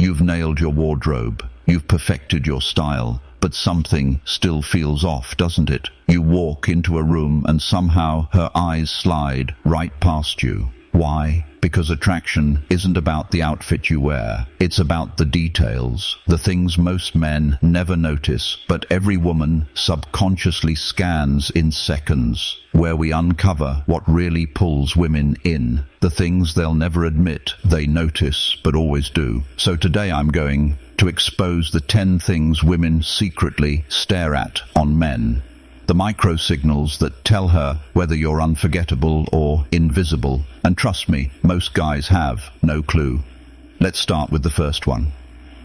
You've nailed your wardrobe. You've perfected your style. But something still feels off, doesn't it? You walk into a room and somehow her eyes slide right past you. Why? Because attraction isn't about the outfit you wear. It's about the details, the things most men never notice, but every woman subconsciously scans in seconds, where we uncover what really pulls women in, the things they'll never admit they notice, but always do. So today I'm going to expose the 10 things women secretly stare at on men. The micro-signals that tell her whether you're unforgettable or invisible. And trust me, most guys have no clue. Let's start with the first one.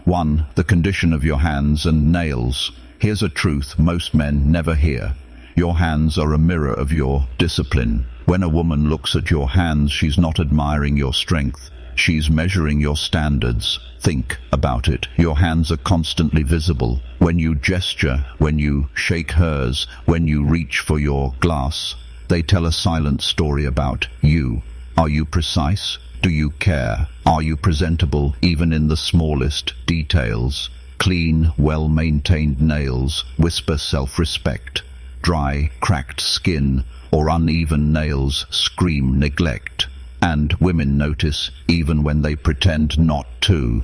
1. The condition of your hands and nails. Here's a truth most men never hear. Your hands are a mirror of your discipline. When a woman looks at your hands, she's not admiring your strength. She's measuring your standards. Think about it. Your hands are constantly visible. When you gesture, when you shake hers, when you reach for your glass, they tell a silent story about you. Are you precise? Do you care? Are you presentable even in the smallest details? Clean, well-maintained nails whisper self-respect. Dry, cracked skin or uneven nails scream neglect. And women notice even when they pretend not to.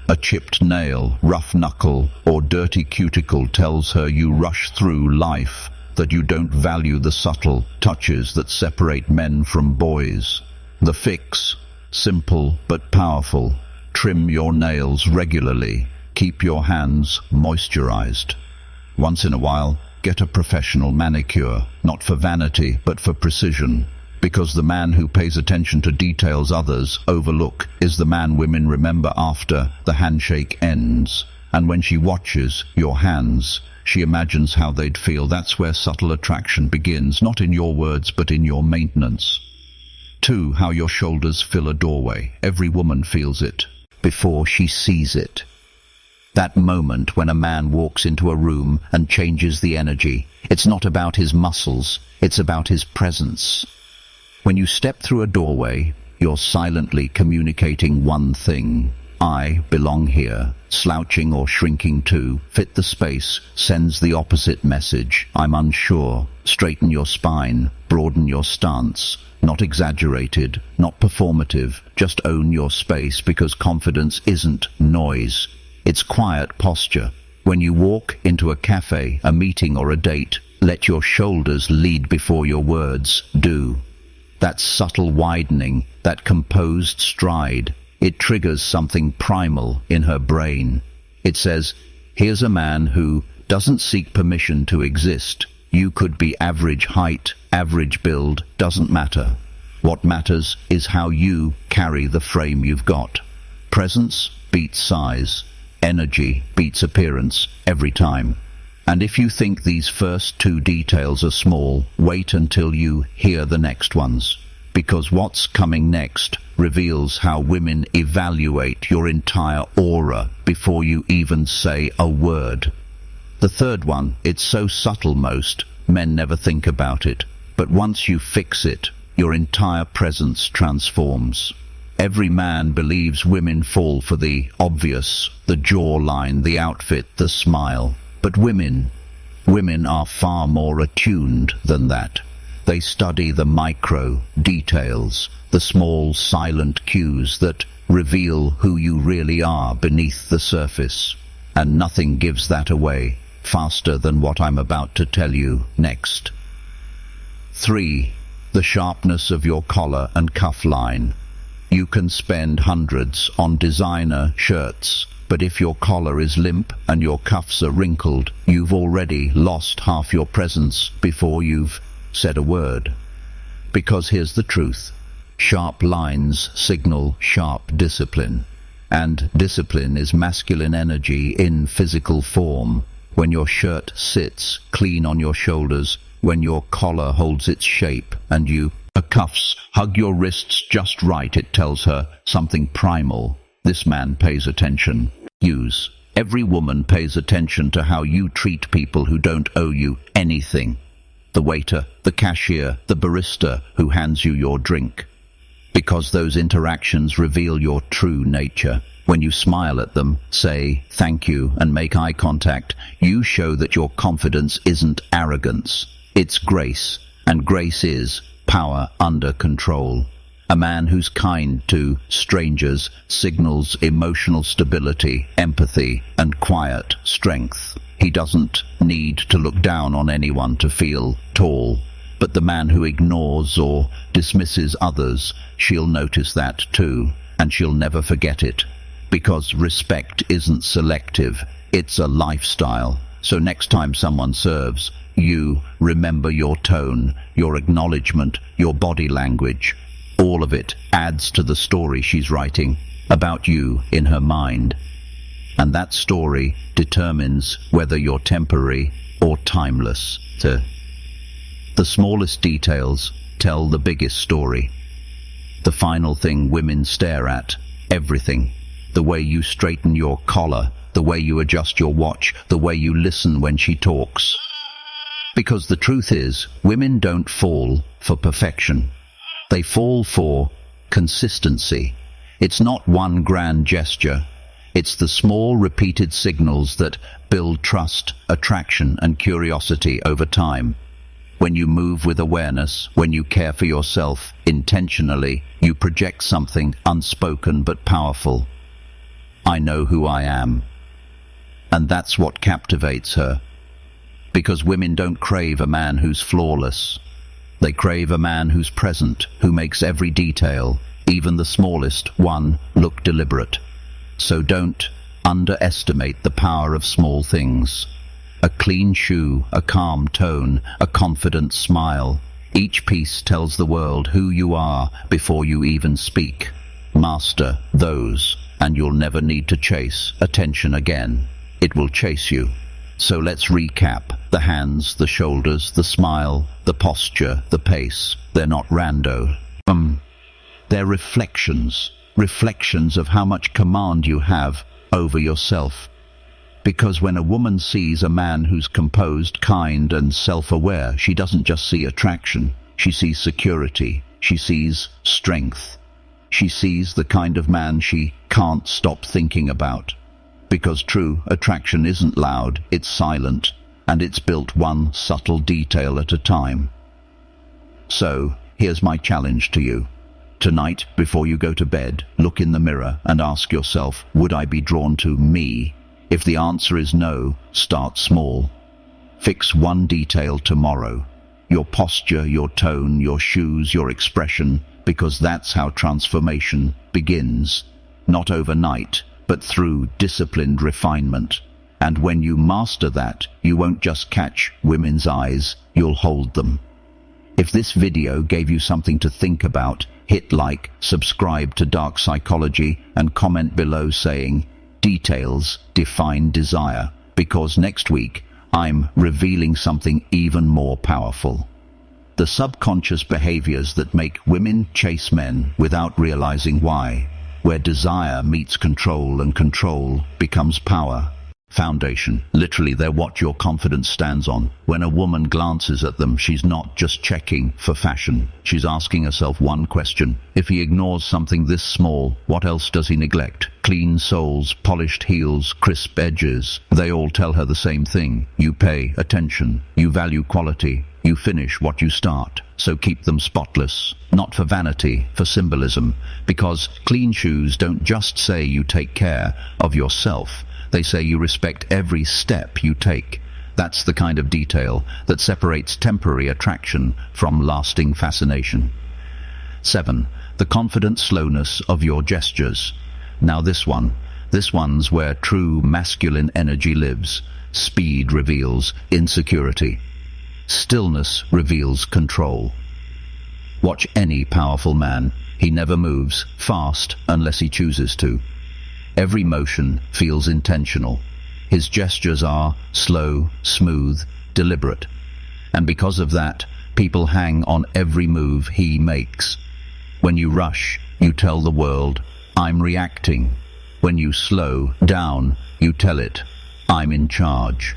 A chipped nail, rough knuckle, or dirty cuticle tells her you rush through life, that you don't value the subtle touches that separate men from boys. The fix: simple but powerful. Trim your nails regularly. Keep your hands moisturized. Once in a while, get a professional manicure, not for vanity, but for precision. Because the man who pays attention to details others overlook is the man women remember after the handshake ends. And when she watches your hands, she imagines how they'd feel. That's where subtle attraction begins, not in your words, but in your maintenance. 2. How your shoulders fill a doorway. Every woman feels it before she sees it. That moment when a man walks into a room and changes the energy. It's not about his muscles, it's about his presence. When you step through a doorway, you're silently communicating one thing. I belong here. Slouching or shrinking to fit the space sends the opposite message. I'm unsure. Straighten your spine. Broaden your stance. Not exaggerated, not performative. Just own your space, because confidence isn't noise. It's quiet posture. When you walk into a cafe, a meeting or a date, let your shoulders lead before your words do. That subtle widening, that composed stride, it triggers something primal in her brain. It says, here's a man who doesn't seek permission to exist. You could be average height, average build, doesn't matter. What matters is how you carry the frame you've got. Presence beats size. Energy beats appearance every time. And if you think these first 2 details are small, wait until you hear the next ones. Because what's coming next reveals how women evaluate your entire aura before you even say a word. The third one, it's so subtle most men never think about it. But once you fix it, your entire presence transforms. Every man believes women fall for the obvious, the jawline, the outfit, the smile. But women are far more attuned than that. They study the micro details, the small silent cues that reveal who you really are beneath the surface. And nothing gives that away faster than what I'm about to tell you next. 3. The sharpness of your collar and cuff line. You can spend hundreds on designer shirts, but if your collar is limp and your cuffs are wrinkled, you've already lost half your presence before you've said a word. Because here's the truth. Sharp lines signal sharp discipline. And discipline is masculine energy in physical form. When your shirt sits clean on your shoulders, when your collar holds its shape, and your cuffs hug your wrists just right, it tells her something primal. This man pays attention. Use. Every woman pays attention to how you treat people who don't owe you anything. The waiter, the cashier, the barista who hands you your drink. Because those interactions reveal your true nature. When you smile at them, say thank you, and make eye contact, you show that your confidence isn't arrogance. It's grace, and grace is power under control. A man who's kind to strangers signals emotional stability, empathy, and quiet strength. He doesn't need to look down on anyone to feel tall. But the man who ignores or dismisses others, she'll notice that too, and she'll never forget it. Because respect isn't selective, it's a lifestyle. So next time someone serves you, remember your tone, your acknowledgement, your body language. All of it adds to the story she's writing about you in her mind. And that story determines whether you're temporary or timeless. The smallest details tell the biggest story. The final thing women stare at, everything. The way you straighten your collar, the way you adjust your watch, the way you listen when she talks. Because the truth is, women don't fall for perfection. They fall for consistency. It's not one grand gesture. It's the small repeated signals that build trust, attraction, and curiosity over time. When you move with awareness, when you care for yourself intentionally, you project something unspoken but powerful. I know who I am. And that's what captivates her. Because women don't crave a man who's flawless. They crave a man who's present, who makes every detail, even the smallest one, look deliberate. So don't underestimate the power of small things. A clean shoe, a calm tone, a confident smile. Each piece tells the world who you are before you even speak. Master those, and you'll never need to chase attention again. It will chase you. So let's recap. The hands, the shoulders, the smile, the posture, the pace. They're not rando. They're reflections. Reflections of how much command you have over yourself. Because when a woman sees a man who's composed, kind, and self-aware, she doesn't just see attraction. She sees security. She sees strength. She sees the kind of man she can't stop thinking about. Because true attraction isn't loud, it's silent, and it's built one subtle detail at a time. So, here's my challenge to you. Tonight, before you go to bed, look in the mirror and ask yourself, would I be drawn to me? If the answer is no, start small. Fix one detail tomorrow. Your posture, your tone, your shoes, your expression, because that's how transformation begins. Not overnight, but through disciplined refinement. And when you master that, you won't just catch women's eyes, you'll hold them. If this video gave you something to think about, hit like, subscribe to Dark Psychology, and comment below saying, details define desire, because next week I'm revealing something even more powerful. The subconscious behaviors that make women chase men without realizing why. Where desire meets control and control becomes power. Foundation. Literally, they're what your confidence stands on. When a woman glances at them, she's not just checking for fashion. She's asking herself one question. If he ignores something this small, what else does he neglect? Clean soles, polished heels, crisp edges. They all tell her the same thing. You pay attention. You value quality. You finish what you start. So keep them spotless. Not for vanity, for symbolism. Because clean shoes don't just say you take care of yourself. They say you respect every step you take. That's the kind of detail that separates temporary attraction from lasting fascination. 7. The confident slowness of your gestures. Now this one's where true masculine energy lives. Speed reveals insecurity. Stillness reveals control. Watch any powerful man. He never moves fast unless he chooses to. Every motion feels intentional. His gestures are slow, smooth, deliberate. And because of that, people hang on every move he makes. When you rush, you tell the world, I'm reacting. When you slow down, you tell it, I'm in charge.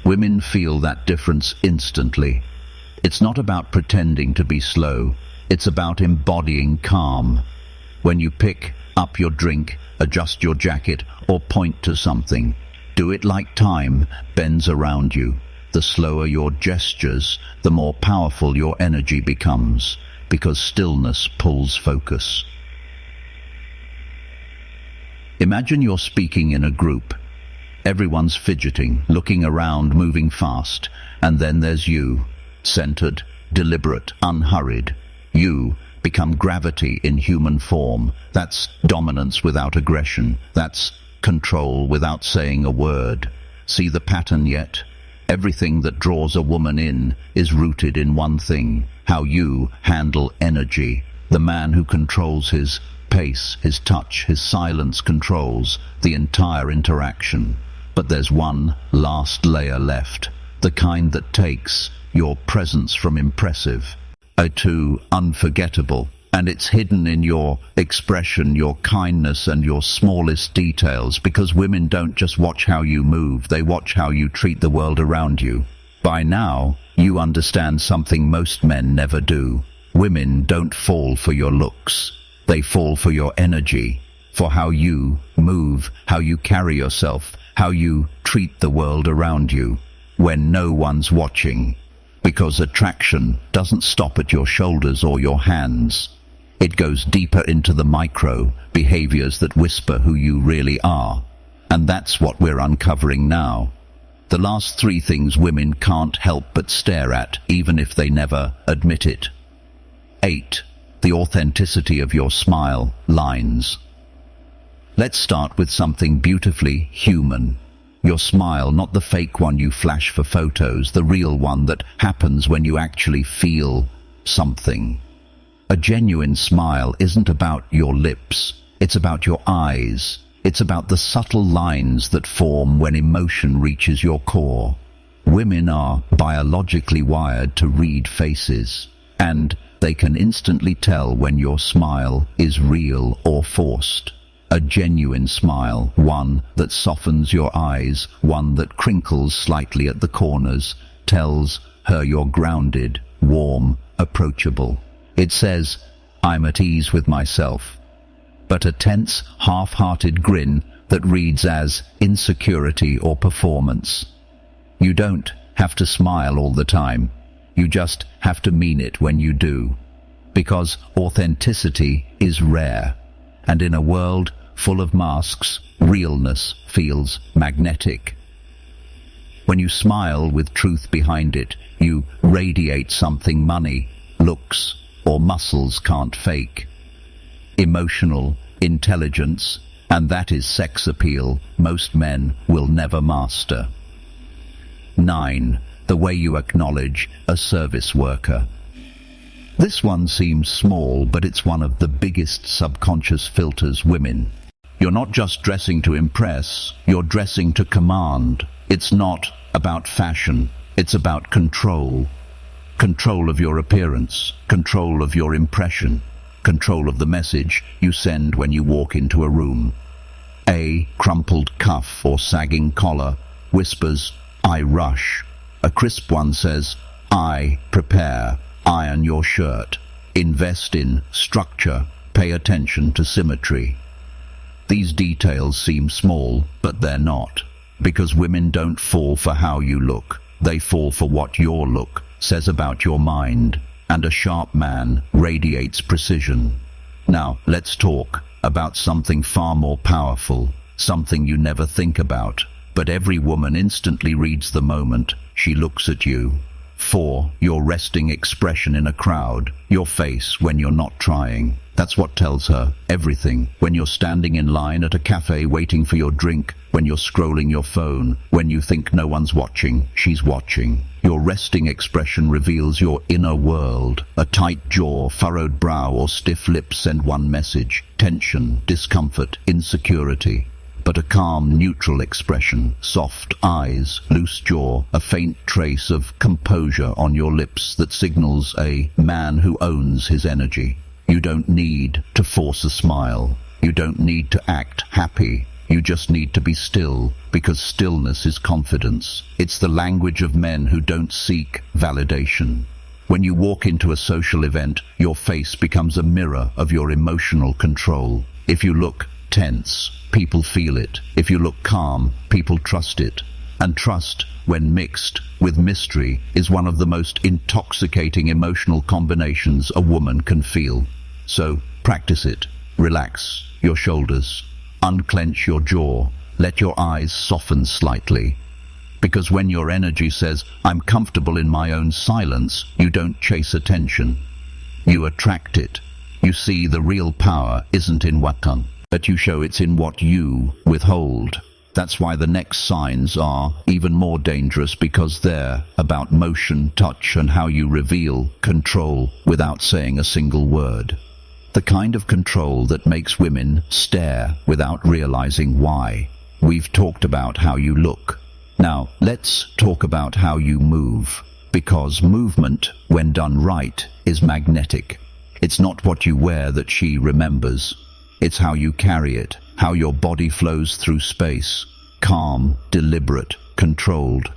Women feel that difference instantly. It's not about pretending to be slow. It's about embodying calm. When you pick up your drink, adjust your jacket, or point to something. Do it like time bends around you. The slower your gestures, the more powerful your energy becomes, because stillness pulls focus. Imagine you're speaking in a group. Everyone's fidgeting, looking around, moving fast, and then there's you, centered, deliberate, unhurried. You become gravity in human form. That's dominance without aggression. That's control without saying a word. See the pattern yet? Everything that draws a woman in is rooted in one thing: how you handle energy. The man who controls his pace, his touch, his silence controls the entire interaction. But there's one last layer left, the kind that takes your presence from impressive to unforgettable, and it's hidden in your expression, your kindness, and your smallest details, because women don't just watch how you move, they watch how you treat the world around you. By now, you understand something most men never do. Women don't fall for your looks. They fall for your energy, for how you move, how you carry yourself, how you treat the world around you when no one's watching. Because attraction doesn't stop at your shoulders or your hands. It goes deeper into the micro behaviors that whisper who you really are. And that's what we're uncovering now. The last three things women can't help but stare at, even if they never admit it. 8. The authenticity of your smile lines. Let's start with something beautifully human. Your smile, not the fake one you flash for photos, the real one that happens when you actually feel something. A genuine smile isn't about your lips, it's about your eyes. It's about the subtle lines that form when emotion reaches your core. Women are biologically wired to read faces, and they can instantly tell when your smile is real or forced. A genuine smile, one that softens your eyes, one that crinkles slightly at the corners, tells her you're grounded, warm, approachable. It says, "I'm at ease with myself." But a tense, half-hearted grin that reads as insecurity or performance. You don't have to smile all the time. You just have to mean it when you do. Because authenticity is rare. And in a world full of masks, realness feels magnetic. When you smile with truth behind it, you radiate something money, looks, or muscles can't fake. Emotional intelligence, and that is sex appeal most men will never master. 9. The way you acknowledge a service worker. This one seems small, but it's one of the biggest subconscious filters women. You're not just dressing to impress, you're dressing to command. It's not about fashion, it's about control. Control of your appearance, control of your impression, control of the message you send when you walk into a room. A crumpled cuff or sagging collar whispers, "I rush." A crisp one says, "I prepare." Iron your shirt. Invest in structure. Pay attention to symmetry. These details seem small, but they're not. Because women don't fall for how you look. They fall for what your look says about your mind. And a sharp man radiates precision. Now, let's talk about something far more powerful, something you never think about, but every woman instantly reads the moment she looks at you. 4. Your resting expression in a crowd, your face when you're not trying. That's what tells her everything. When you're standing in line at a cafe waiting for your drink, when you're scrolling your phone, when you think no one's watching, she's watching. Your resting expression reveals your inner world. A tight jaw, furrowed brow, or stiff lips send one message: tension, discomfort, insecurity. But a calm, neutral expression, soft eyes, loose jaw, a faint trace of composure on your lips that signals a man who owns his energy. You don't need to force a smile. You don't need to act happy. You just need to be still, because stillness is confidence. It's the language of men who don't seek validation. When you walk into a social event, your face becomes a mirror of your emotional control. If you look tense, people feel it. If you look calm, people trust it. And trust, when mixed with mystery, is one of the most intoxicating emotional combinations a woman can feel. So, practice it. Relax your shoulders. Unclench your jaw. Let your eyes soften slightly. Because when your energy says, "I'm comfortable in my own silence," you don't chase attention. You attract it. You see, the real power isn't in what comes, but you show it's in what you withhold. That's why the next signs are even more dangerous, because they're about motion, touch, and how you reveal control without saying a single word. The kind of control that makes women stare without realizing why. We've talked about how you look. Now, let's talk about how you move. Because movement, when done right, is magnetic. It's not what you wear that she remembers. It's how you carry it, how your body flows through space. Calm, deliberate, controlled.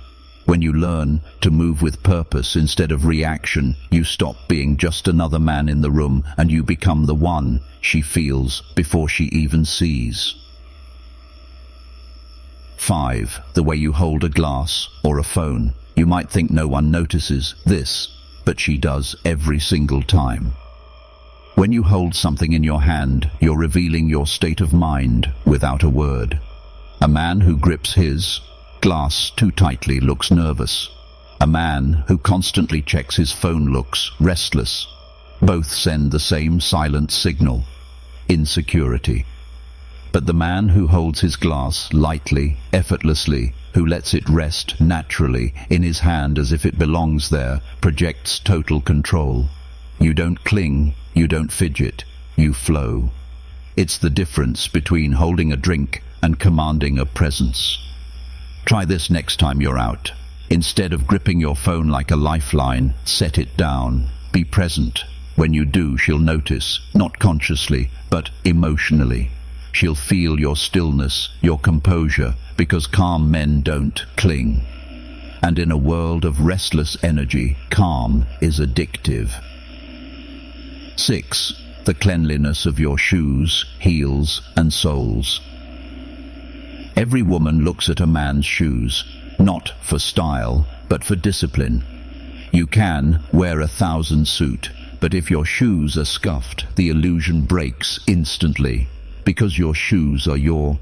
When you learn to move with purpose instead of reaction, you stop being just another man in the room and you become the one she feels before she even sees. 5. The way you hold a glass or a phone. You might think no one notices this, but she does every single time. When you hold something in your hand, you're revealing your state of mind without a word. A man who grips his glass too tightly looks nervous. A man who constantly checks his phone looks restless. Both send the same silent signal: insecurity. But the man who holds his glass lightly, effortlessly, who lets it rest naturally in his hand as if it belongs there, projects total control. You don't cling, you don't fidget, you flow. It's the difference between holding a drink and commanding a presence. Try this next time you're out. Instead of gripping your phone like a lifeline, set it down. Be present. When you do, she'll notice, not consciously, but emotionally. She'll feel your stillness, your composure, because calm men don't cling. And in a world of restless energy, calm is addictive. 6. The cleanliness of your shoes, heels, and soles. Every woman looks at a man's shoes, not for style, but for discipline. You can wear 1,000 suits, but if your shoes are scuffed, the illusion breaks instantly. Because your shoes are your